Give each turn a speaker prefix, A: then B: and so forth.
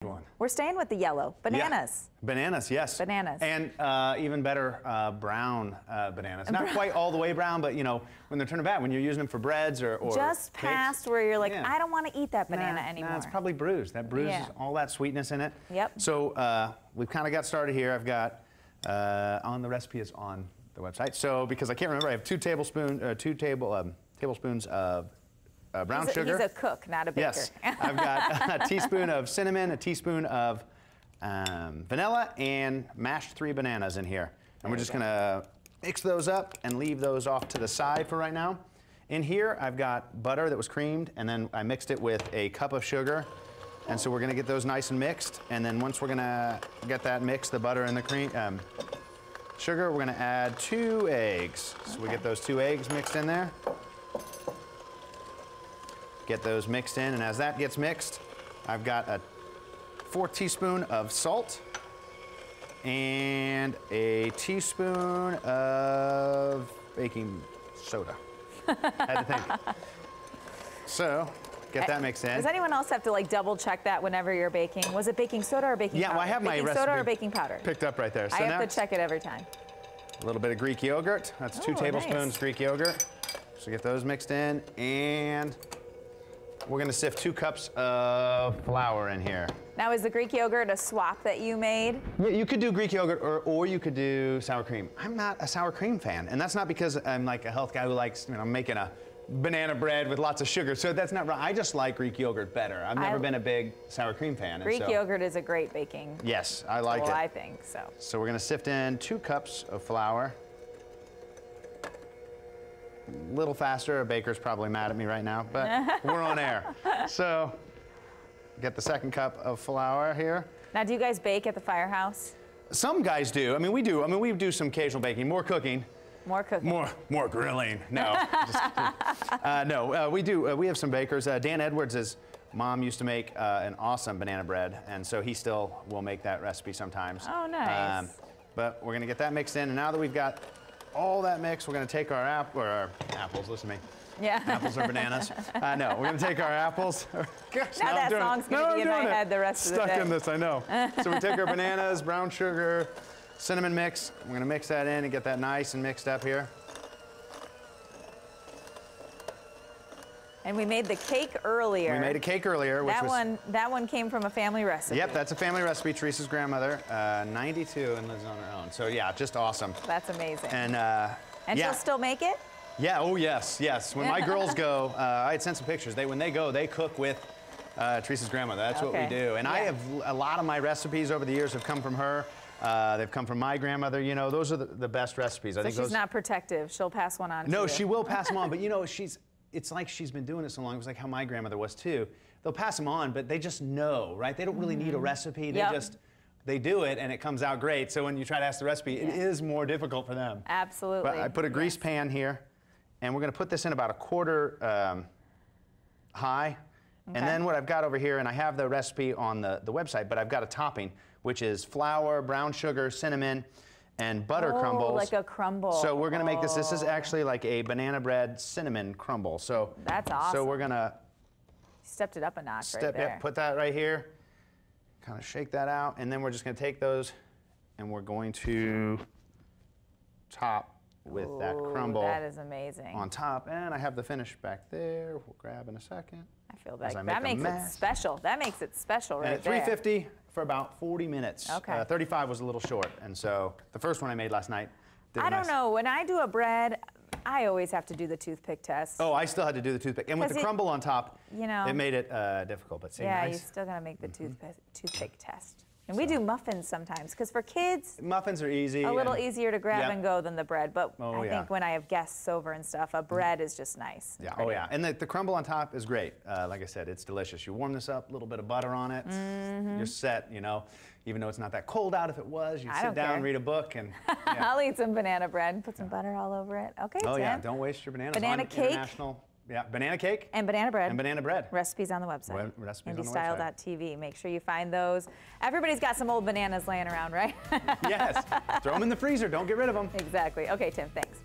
A: One.
B: We're staying with the yellow. Bananas.
A: Yeah. Bananas, yes.
B: Bananas.
A: And even better, brown bananas. Not quite all the way brown, but you know, when they're turning bad, when you're using them for breads or
B: just
A: cakes,
B: past where you're like,
A: yeah.
B: I don't want to eat that banana anymore.
A: Nah, it's probably bruised. That bruises all that sweetness in it.
B: Yep.
A: So we've kind of got started here. I've got, on the recipe is on the website. So because I can't remember, I have two tablespoons of brown sugar.
B: He's a cook, not a baker.
A: Yes. I've got a teaspoon of cinnamon, a teaspoon of vanilla, and mashed 3 bananas in here. And we're just going to mix those up and leave those off to the side for right now. In here, I've got butter that was creamed, and then I mixed it with a cup of sugar. And so we're going to get those nice and mixed. And then once we're going to get that mixed, the butter and the cream, sugar, we're going to add 2 eggs. So we get those 2 eggs mixed in there. Get those mixed in, and as that gets mixed, I've got a 4th teaspoon of salt and a teaspoon of baking soda. Had to think. So, get that mixed in.
B: Does anyone else have to like double check that whenever you're baking? Was it baking soda or baking powder?
A: Yeah, well, I have my recipe
B: soda or baking powder?
A: Picked up right there. So
B: I have to check it every time.
A: A little bit of Greek yogurt. That's 2 tablespoons Greek yogurt. So get those mixed in, and we're going to sift 2 cups of flour in here.
B: Now, is the Greek yogurt a swap that you made?
A: Yeah, you could do Greek yogurt or you could do sour cream. I'm not a sour cream fan, and that's not because I'm like a health guy who likes, you know, making a banana bread with lots of sugar. So that's not right. I just like Greek yogurt better. I've never been a big sour cream fan.
B: Greek yogurt is a great baking.
A: Yes, I like it.
B: I think so.
A: So we're going to sift in 2 cups of flour. A little faster. A baker's probably mad at me right now, but we're on air. So get the 2nd cup of flour here.
B: Now, do you guys bake at the firehouse?
A: Some guys do. I mean, we do. I mean, we do some occasional baking, more cooking.
B: More cooking.
A: More grilling. No. No, we do. We have some bakers. Dan Edwards' mom used to make an awesome banana bread, and so he still will make that recipe sometimes.
B: Oh, nice.
A: But we're going to get that mixed in, and now that we've got all that mixed, we're going to take our apples, listen to me.
B: Yeah.
A: Apples or bananas. No, we're going to take our apples. Gosh,
B: now that song's going to be in my head the rest of the day.
A: Stuck in this, I know. So we take our bananas, brown sugar, cinnamon mix. We're going to mix that in and get that nice and mixed up here.
B: And we made the cake earlier.
A: We made a cake earlier. Which
B: that one came from a family recipe.
A: Yep, that's a family recipe. Teresa's grandmother, 92 and lives on her own. So yeah, just awesome.
B: That's amazing.
A: And
B: she'll still make it?
A: Yeah, oh yes, yes. When my girls go, I had sent some pictures. When they go, they cook with Teresa's grandmother. That's what we do. And I have a lot of my recipes over the years have come from her. They've come from my grandmother. You know, those are the best recipes. I think
B: she's not protective. She'll pass one on to you.
A: No, she will pass them on. But you know, it's like she's been doing it so long. It was like how my grandmother was too. They'll pass them on, but they just know, right? They don't really need a recipe. They do it and it comes out great. So when you try to ask the recipe, it is more difficult for them.
B: Absolutely.
A: But I put a grease pan here, and we're going to put this in about 1/4 high. Okay. And then what I've got over here, and I have the recipe on the website, but I've got a topping, which is flour, brown sugar, cinnamon, and butter crumbles.
B: Like a crumble.
A: So we're going to make this. This is actually like a banana bread cinnamon crumble. So
B: that's awesome.
A: So we're going to
B: stepped it up a notch right there.
A: Put that right here. Kind of shake that out, and then we're just going to take those, and we're going to top with that crumble.
B: That is amazing.
A: On top, and I have the finish back there. We'll grab in a second.
B: I feel like that makes it special. That makes it special right
A: there. And at 350 for about 40 minutes.
B: Okay.
A: 35 was a little short, and so the first one I made last night.
B: I don't know. When I do a bread, I always have to do the toothpick test.
A: Oh, I still had to do the toothpick, and with the crumble on top,
B: you know,
A: it made it difficult. But
B: you still gotta make the toothpick test. And we do muffins sometimes, because for kids,
A: muffins are easy.
B: A little easier to grab and go than the bread. But I think when I have guests over and stuff, a bread is just nice.
A: Yeah. Oh yeah. And the crumble on top is great. Like I said, it's delicious. You warm this up, a little bit of butter on it. You're set. You know, even though it's not that cold out. If it was, you'd sit down, read a book, and
B: I'll eat some banana bread and put some butter all over it. Okay.
A: Oh
B: Tim.
A: yeah. Don't waste your bananas.
B: Banana cake.
A: Yeah, banana cake.
B: And banana bread.
A: And banana bread.
B: Recipes on the website.
A: IndieStyle.tv.
B: Make sure you find those. Everybody's got some old bananas laying around, right?
A: Yes. Throw them in the freezer. Don't get rid of them.
B: Exactly. Okay, Tim, thanks.